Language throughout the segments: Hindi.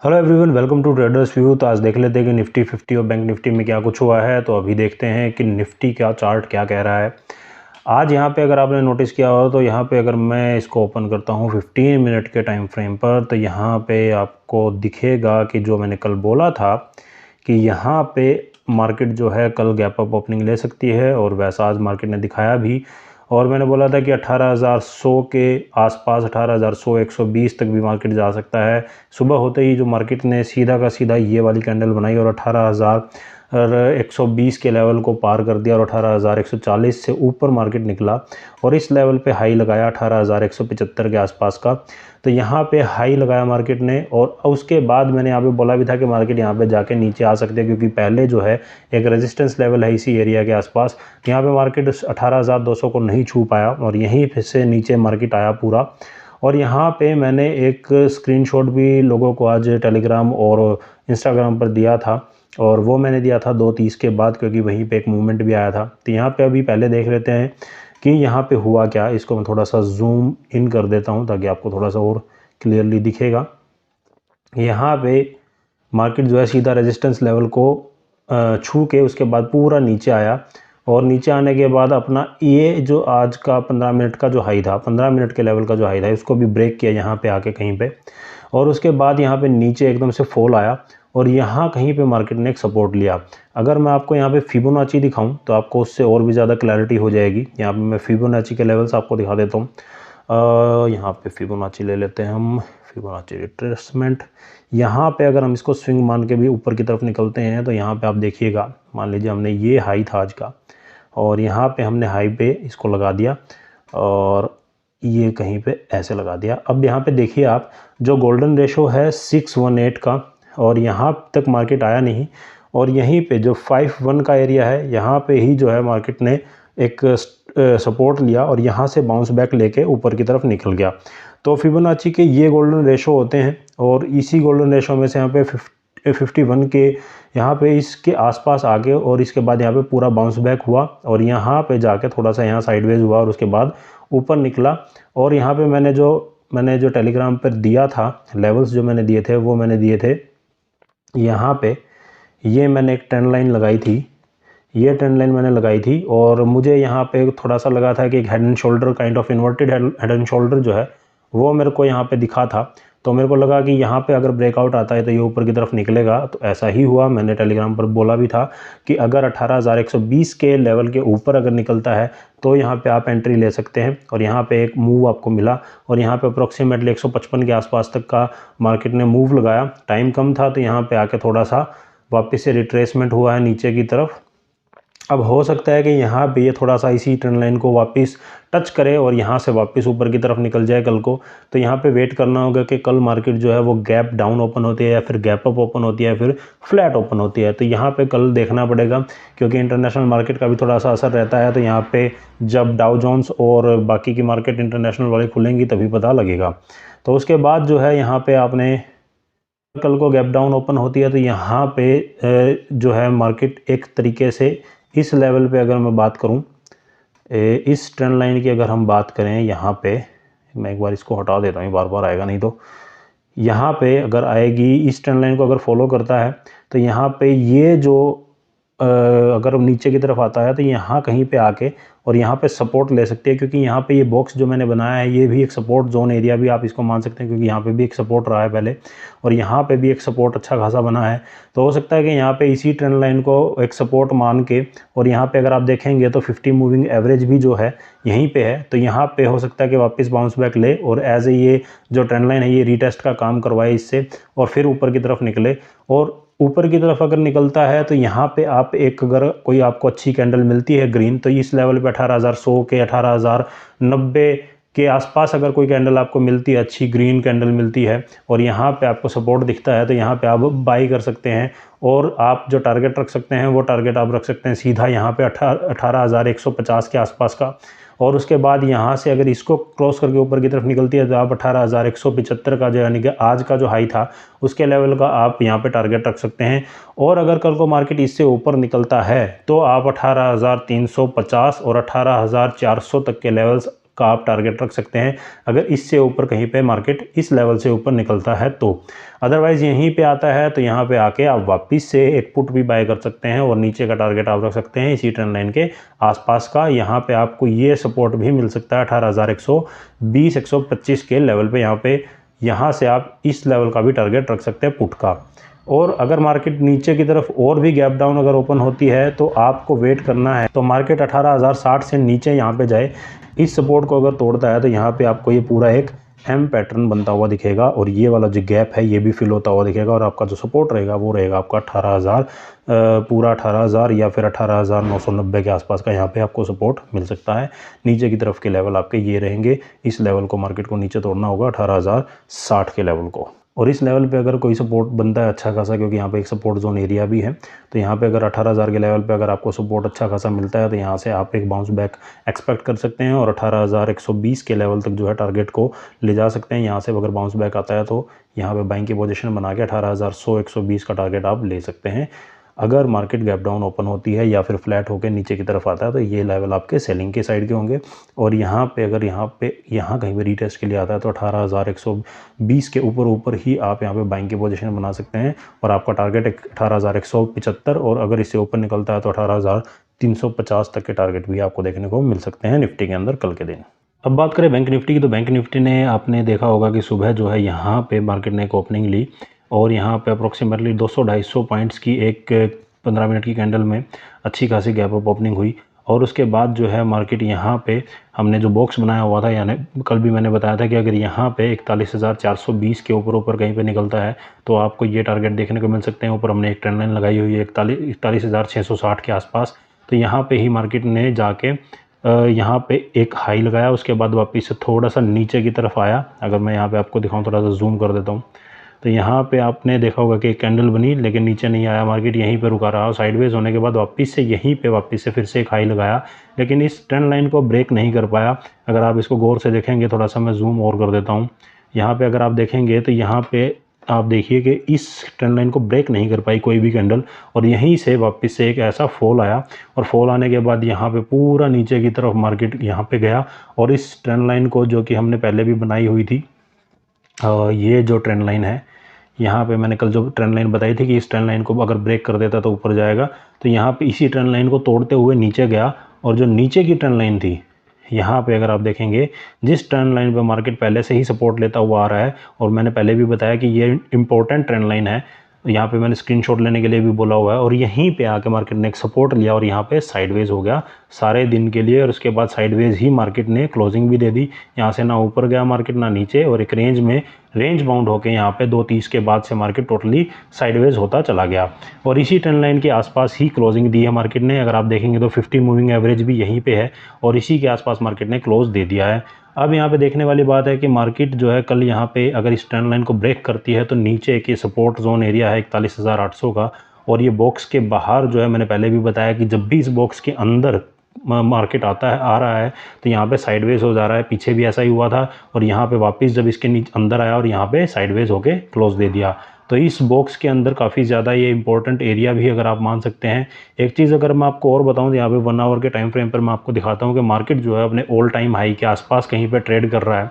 Hello everyone, welcome to traders view. तो आज देख लेते हैं कि निफ्टी 50 और बैंक निफ्टी में क्या कुछ हुआ है। तो अभी देखते हैं कि निफ्टी का चार्ट क्या कह रहा है। आज यहाँ पे अगर आपने नोटिस किया हो तो यहाँ पे अगर मैं इसको ओपन करता हूँ 15 मिनट के टाइम फ्रेम पर, तो यहाँ पे आपको दिखेगा कि जो मैंने कल बोला था कि यहाँ पे मार्केट जो है कल गैप अप ओपनिंग ले सकती है, और वैसा आज मार्केट ने दिखाया भी। और मैंने बोला था कि 18,100 के आसपास 18,100 120 तक भी मार्केट जा सकता है। सुबह होते ही जो मार्केट ने सीधा का सीधा ये वाली कैंडल बनाई और 18,120 के लेवल को पार कर दिया, और 18,140 से ऊपर मार्केट निकला और इस लेवल पे हाई लगाया 18,175 के आसपास का। तो यहाँ पे हाई लगाया मार्केट ने, और उसके बाद मैंने यहाँ पे बोला भी था कि मार्केट यहाँ पे जाके नीचे आ सकते हैं, क्योंकि पहले जो है एक रेजिस्टेंस लेवल है इसी एरिया के आसपास। यहाँ पे मार्केट 18,200 को नहीं छू पाया और यहीं फिर से नीचे मार्केट आया पूरा। और यहाँ पे मैंने एक स्क्रीनशॉट भी लोगों को आज टेलीग्राम और इंस्टाग्राम पर दिया था, और वो मैंने दिया था 2:30 के बाद, क्योंकि वहीं पे एक मूवमेंट भी आया था। तो यहाँ पे अभी पहले देख लेते हैं कि यहाँ पे हुआ क्या। इसको मैं थोड़ा सा जूम इन कर देता हूँ ताकि आपको थोड़ा सा और क्लियरली दिखेगा। यहाँ पे मार्केट जो है सीधा रेजिस्टेंस लेवल को छू के उसके बाद पूरा नीचे आया, और नीचे आने के बाद अपना ये जो आज का 15 मिनट का जो हाई था, 15 मिनट के लेवल का जो हाई था, उसको भी ब्रेक किया यहाँ पे आके कहीं पे। और उसके बाद यहाँ पे नीचे एकदम से फॉल आया, और यहाँ कहीं पे मार्केट ने एक सपोर्ट लिया। अगर मैं आपको यहाँ पे फिबोनाची दिखाऊं तो आपको उससे और भी ज़्यादा क्लैरिटी हो जाएगी। यहाँ पे मैं फिबोनाची के लेवल्स आपको दिखा देता हूँ। यहाँ पे फिबोनाची ले लेते हैं हम, फिबोनाची रिट्रेसमेंट। यहाँ पे अगर हम इसको स्विंग मान के भी ऊपर की तरफ निकलते हैं तो यहाँ पे आप देखिएगा, मान लीजिए हमने ये हाई था आज का, और यहाँ पे हमने हाई पे इसको लगा दिया, और ये कहीं पे ऐसे लगा दिया। अब यहाँ पे देखिए आप, जो गोल्डन रेशो है 618 का, और यहाँ तक मार्केट आया नहीं, और यहीं पे जो 51 का एरिया है, यहाँ पे ही जो है मार्केट ने एक सपोर्ट लिया और यहाँ से बाउंस बैक लेके ऊपर की तरफ निकल गया। तो फिबोनाची के ये गोल्डन रेशो होते हैं, और इसी गोल्डन रेशो में से यहाँ पे 51 के यहाँ पे इसके आसपास आ गए, और इसके बाद यहाँ पे पूरा बाउंस बैक हुआ, और यहाँ पे जाके थोड़ा सा यहाँ साइडवेज हुआ, और उसके बाद ऊपर निकला। और यहाँ पे मैंने जो टेलीग्राम पर दिया था लेवल्स, जो मैंने दिए थे वो मैंने दिए थे यहाँ पे। ये मैंने एक ट्रेंड लाइन लगाई थी, ये ट्रेंड लाइन मैंने लगाई थी, और मुझे यहाँ पे थोड़ा सा लगा था कि एक head and shoulder kind of inverted head and shoulder जो है वो मेरे को यहाँ पे दिखा था। तो मेरे को लगा कि यहाँ पे अगर ब्रेकआउट आता है तो ये ऊपर की तरफ निकलेगा, तो ऐसा ही हुआ। मैंने टेलीग्राम पर बोला भी था कि अगर 18,120 के लेवल के ऊपर अगर निकलता है तो यहाँ पे आप एंट्री ले सकते हैं, और यहाँ पे एक मूव आपको मिला, और यहाँ पे अप्रोक्सीमेटली 155 के आसपास तक का मार्केट ने मूव लगाया। टाइम कम था तो यहाँ पे आके थोड़ा सा वापस से रिट्रेसमेंट हुआ है नीचे की तरफ। अब हो सकता है कि यहाँ पे ये थोड़ा सा इसी ट्रेंड लाइन को वापस टच करे और यहाँ से वापस ऊपर की तरफ निकल जाए कल को। तो यहाँ पे वेट करना होगा कि कल मार्केट जो है वो गैप डाउन ओपन होती है, या फिर गैप अप ओपन होती है, या फिर फ्लैट ओपन होती है। तो यहाँ पे कल देखना पड़ेगा, क्योंकि इंटरनेशनल मार्केट का भी थोड़ा सा असर रहता है। तो यहाँ पे जब डाउ जोन्स और बाकी की मार्केट इंटरनेशनल वाली खुलेंगी तभी पता लगेगा। तो उसके बाद जो है यहाँ पे आपने कल को गैप डाउन ओपन होती है तो यहाँ पे जो है मार्केट एक तरीके से इस लेवल पे, अगर मैं बात करूँ इस ट्रेंड लाइन की, अगर हम बात करें यहाँ पे, मैं एक बार इसको हटा देता हूँ, बार बार आएगा नहीं। तो यहाँ पे अगर आएगी, इस ट्रेंड लाइन को अगर फॉलो करता है तो यहाँ पे ये जो अगर नीचे की तरफ आता है तो यहाँ कहीं पे आके और यहाँ पे सपोर्ट ले सकती है, क्योंकि यहाँ पे ये बॉक्स जो मैंने बनाया है ये भी एक सपोर्ट जोन एरिया भी आप इसको मान सकते हैं, क्योंकि यहाँ पे भी एक सपोर्ट रहा है पहले, और यहाँ पे भी एक सपोर्ट अच्छा खासा बना है। तो हो सकता है कि यहाँ पे इसी ट्रेंड लाइन को एक सपोर्ट मान के, और यहाँ पे अगर आप देखेंगे तो 50 मूविंग एवरेज भी जो है यहीं पे है, तो यहाँ पे हो सकता है कि वापस बाउंस बैक ले, और एज ए ये जो ट्रेंड लाइन है ये रीटेस्ट का काम करवाए इससे, और फिर ऊपर की तरफ निकले। और ऊपर की तरफ अगर निकलता है तो यहाँ पे आप एक, अगर कोई आपको अच्छी कैंडल मिलती है ग्रीन, तो इस लेवल पे 18,100 के 18,090 के आसपास अगर कोई कैंडल आपको मिलती है, अच्छी ग्रीन कैंडल मिलती है, और यहाँ पे आपको सपोर्ट दिखता है, तो यहाँ पे आप बाई कर सकते हैं। और आप जो टारगेट रख सकते हैं वो टारगेट आप रख सकते हैं सीधा यहाँ पे 18,150 के आसपास का। और उसके बाद यहाँ से अगर इसको क्रॉस करके ऊपर की तरफ निकलती है तो आप 18,175 का जो, यानी कि आज का जो हाई था उसके लेवल का आप यहाँ पे टारगेट रख सकते हैं। और अगर कल को मार्केट इससे ऊपर निकलता है तो आप 18,350 और 18,400 तक के लेवल्स का आप टारगेट रख सकते हैं अगर इससे ऊपर कहीं पे मार्केट इस लेवल से ऊपर निकलता है तो। अदरवाइज़ यहीं पे आता है तो यहाँ पे आके आप वापस से एक पुट भी बाय कर सकते हैं और नीचे का टारगेट आप रख सकते हैं इसी ट्रेंड लाइन के आसपास का। यहाँ पे आपको ये सपोर्ट भी मिल सकता है 18,120 125 के लेवल पे। यहाँ से आप इस लेवल का भी टारगेट रख सकते हैं पुट का। और अगर मार्केट नीचे की तरफ और भी गैप डाउन अगर ओपन होती है तो आपको वेट करना है तो मार्केट 18,060 से नीचे यहाँ पे जाए। इस सपोर्ट को अगर तोड़ता है तो यहाँ पे आपको ये पूरा एक एम पैटर्न बनता हुआ दिखेगा और ये वाला जो गैप है ये भी फिल होता हुआ दिखेगा और आपका जो सपोर्ट रहेगा वो रहेगा आपका 18,000 पूरा 18,000 या फिर 18,990 के आसपास का यहाँ पे आपको सपोर्ट मिल सकता है। नीचे की तरफ के लेवल आपके ये रहेंगे। इस लेवल को मार्केट को नीचे तोड़ना होगा 18,060 के लेवल को। और इस लेवल पे अगर कोई सपोर्ट बनता है अच्छा खासा, क्योंकि यहाँ पे एक सपोर्ट जोन एरिया भी है, तो यहाँ पे अगर 18,000 के लेवल पे अगर आपको सपोर्ट अच्छा खासा मिलता है तो यहाँ से आप एक बाउंस बैक एक्सपेक्ट कर सकते हैं और 18,120 के लेवल तक जो है टारगेट को ले जा सकते हैं। यहाँ से अगर बाउंस बैक आता है तो यहाँ पे बाइंग की पोजीशन बना के 18,100 120 का टारगेट आप ले सकते हैं। अगर मार्केट गैप डाउन ओपन होती है या फिर फ्लैट होकर नीचे की तरफ आता है तो ये लेवल आपके सेलिंग के साइड के होंगे। और यहाँ पे अगर यहाँ कहीं पे रीटेस्ट के लिए आता है तो 18,120 के ऊपर ही आप यहाँ पे बाइंग की पोजीशन बना सकते हैं और आपका टारगेट 18,175 और अगर इससे ऊपर निकलता है तो 18,350 तक के टारगेट भी आपको देखने को मिल सकते हैं निफ्टी के अंदर कल के दिन। अब बात करें बैंक निफ्टी की, तो बैंक निफ्टी ने आपने देखा होगा कि सुबह जो है यहाँ पे मार्केट ने एक ओपनिंग ली और यहाँ पे अप्रोक्सीमेटली 200-250 पॉइंट्स की एक 15 मिनट की कैंडल में अच्छी खासी गैप अप ओपनिंग हुई। और उसके बाद जो है मार्केट यहाँ पे हमने जो बॉक्स बनाया हुआ था, यानी कल भी मैंने बताया था कि अगर यहाँ पे 41,420 के ऊपर कहीं पे निकलता है तो आपको ये टारगेट देखने को मिल सकते हैं। ऊपर हमने एक ट्रेंड लाइन लगाई हुई है 41,660 के आसपास। तो यहाँ पे ही मार्केट ने जाके यहाँ पे एक हाई लगाया, उसके बाद वापस से थोड़ा सा नीचे की तरफ आया। अगर मैं यहाँ पे आपको दिखाऊँ, थोड़ा सा जूम कर देता हूँ, तो यहाँ पे आपने देखा होगा कि एक कैंडल बनी लेकिन नीचे नहीं आया, मार्केट यहीं पे रुका रहा। साइडवेज होने के बाद वापस से फिर से एक हाई लगाया लेकिन इस ट्रेंड लाइन को ब्रेक नहीं कर पाया। अगर आप इसको गौर से देखेंगे, थोड़ा सा मैं जूम और कर देता हूँ, यहाँ पे अगर आप देखेंगे तो यहाँ पे आप देखिए कि इस ट्रेंड लाइन को ब्रेक नहीं कर पाई कोई भी कैंडल और यहीं से वापस से एक ऐसा फॉल आया और फॉल आने के बाद यहाँ पे पूरा नीचे की तरफ मार्केट यहाँ पे गया। और इस ट्रेंड लाइन को जो कि हमने पहले भी बनाई हुई थी, ये जो ट्रेंड लाइन है, यहाँ पे मैंने कल जो ट्रेंड लाइन बताई थी कि इस ट्रेंड लाइन को अगर ब्रेक कर देता तो ऊपर जाएगा, तो यहाँ पे इसी ट्रेंड लाइन को तोड़ते हुए नीचे गया। और जो नीचे की ट्रेंड लाइन थी, यहाँ पे अगर आप देखेंगे, जिस ट्रेंड लाइन पे मार्केट पहले से ही सपोर्ट लेता हुआ आ रहा है और मैंने पहले भी बताया कि ये इंपॉर्टेंट ट्रेंड लाइन है, यहाँ पे मैंने स्क्रीनशॉट लेने के लिए भी बोला हुआ है, और यहीं पे आके मार्केट ने एक सपोर्ट लिया और यहाँ पे साइडवेज हो गया सारे दिन के लिए। और उसके बाद साइडवेज ही मार्केट ने क्लोजिंग भी दे दी, यहाँ से ना ऊपर गया मार्केट ना नीचे, और एक रेंज बाउंड होके यहाँ पे 2:30 के बाद से मार्केट टोटली साइडवेज होता चला गया और इसी ट्रेंड लाइन के आसपास ही क्लोजिंग दी है मार्केट ने। अगर आप देखेंगे तो 50 मूविंग एवरेज भी यहीं पे है और इसी के आसपास मार्केट ने क्लोज दे दिया है। अब यहाँ पे देखने वाली बात है कि मार्केट जो है कल यहाँ पे अगर इस ट्रेंड लाइन को ब्रेक करती है तो नीचे एक ये सपोर्ट जोन एरिया है 41,800 का, और ये बॉक्स के बाहर जो है मैंने पहले भी बताया कि जब भी इस बॉक्स के अंदर मार्केट आ रहा है तो यहाँ पे साइडवेज हो जा रहा है। पीछे भी ऐसा ही हुआ था और यहाँ पे वापस जब इसके नीचे अंदर आया और यहाँ पे साइडवेज होके क्लोज दे दिया। तो इस बॉक्स के अंदर काफ़ी ज़्यादा ये इंपॉर्टेंट एरिया भी अगर आप मान सकते हैं। एक चीज़ अगर मैं आपको और बताऊं तो यहाँ पे 1 आवर के टाइम फ्रेम पर मैं आपको दिखाता हूँ कि मार्केट जो है अपने ऑल टाइम हाई के आसपास कहीं पे ट्रेड कर रहा है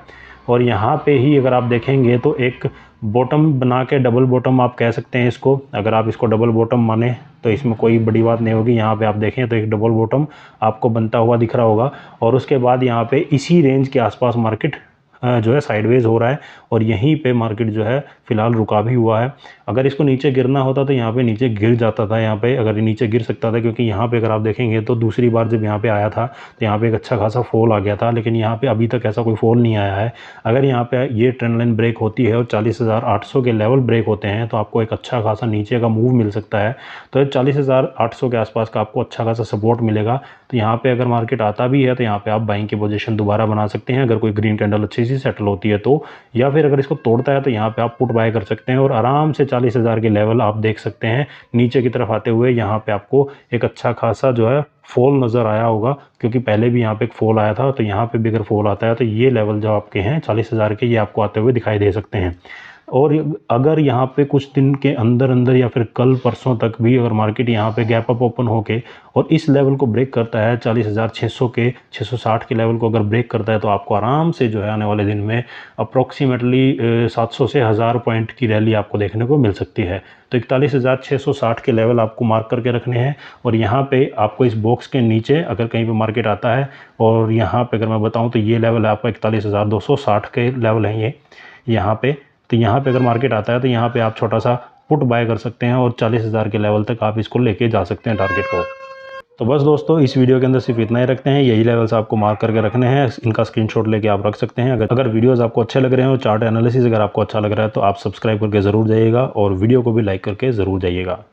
और यहाँ पे ही अगर आप देखेंगे तो एक बॉटम बना के, डबल बॉटम आप कह सकते हैं इसको, अगर आप इसको डबल बॉटम माने तो इसमें कोई बड़ी बात नहीं होगी। यहाँ पे आप देखें तो एक डबल बॉटम आपको बनता हुआ दिख रहा होगा और उसके बाद यहाँ पे इसी रेंज के आसपास मार्केट जो है साइडवेज हो रहा है और यहीं पे मार्केट जो है फ़िलहाल रुका भी हुआ है। अगर इसको नीचे गिरना होता तो यहाँ पे नीचे गिर जाता था, यहाँ पे अगर नीचे गिर सकता था, क्योंकि यहाँ पे अगर आप देखेंगे तो दूसरी बार जब यहाँ पे आया था तो यहाँ पे एक अच्छा खासा फॉल आ गया था, लेकिन यहाँ पे अभी तक ऐसा कोई फॉल नहीं आया है। अगर यहाँ पे ये ट्रेंड लाइन ब्रेक होती है और 40,800 के लेवल ब्रेक होते हैं तो आपको एक अच्छा खासा नीचे का मूव मिल सकता है। तो 40,800 के आसपास का आपको अच्छा खासा सपोर्ट मिलेगा। तो यहाँ पे अगर मार्केट आता भी है तो यहाँ पे आप बाइंग की पोजीशन दोबारा बना सकते हैं अगर कोई ग्रीन कैंडल अच्छी सी सेटल होती है तो, या फिर अगर इसको तोड़ता है तो यहाँ पे आप पुट बाय कर सकते हैं और आराम से 40,000 के लेवल आप देख सकते हैं नीचे की तरफ आते हुए। यहाँ पे आपको एक अच्छा खासा जो है फॉल नज़र आया होगा, क्योंकि पहले भी यहाँ पे एक फॉल आया था। तो यहाँ पे भी अगर फॉल आता है तो ये लेवल जो आपके हैं 40,000 के, ये आपको आते हुए दिखाई दे सकते हैं। और अगर यहाँ पे कुछ दिन के अंदर अंदर या फिर कल परसों तक भी अगर मार्केट यहाँ पे गैप अप ओपन होके और इस लेवल को ब्रेक करता है 40,600 के 660 के लेवल को अगर ब्रेक करता है तो आपको आराम से जो है आने वाले दिन में अप्रोक्सीमेटली 700 से 1000 पॉइंट की रैली आपको देखने को मिल सकती है। तो 41,660 के लेवल आपको मार्क करके रखने हैं और यहाँ पे आपको इस बॉक्स के नीचे अगर कहीं पे मार्केट आता है और यहाँ पे अगर मैं बताऊँ तो ये लेवल है आपका 41,260 के लेवल है ये यहाँ पे। तो यहाँ पे अगर मार्केट आता है तो यहाँ पे आप छोटा सा पुट बाय कर सकते हैं और 40,000 के लेवल तक आप इसको लेके जा सकते हैं टारगेट को। तो बस दोस्तों इस वीडियो के अंदर सिर्फ इतना ही रखते हैं, यही लेवल्स आपको मार्क करके रखने हैं, इनका स्क्रीनशॉट लेके आप रख सकते हैं। अगर वीडियोस आपको अच्छे लग रहे हो, चार्ट एनालिसिस अगर आपको अच्छा लग रहा है तो आप सब्सक्राइब करके ज़रूर जाइएगा और वीडियो को भी लाइक करके ज़रूर जाइएगा।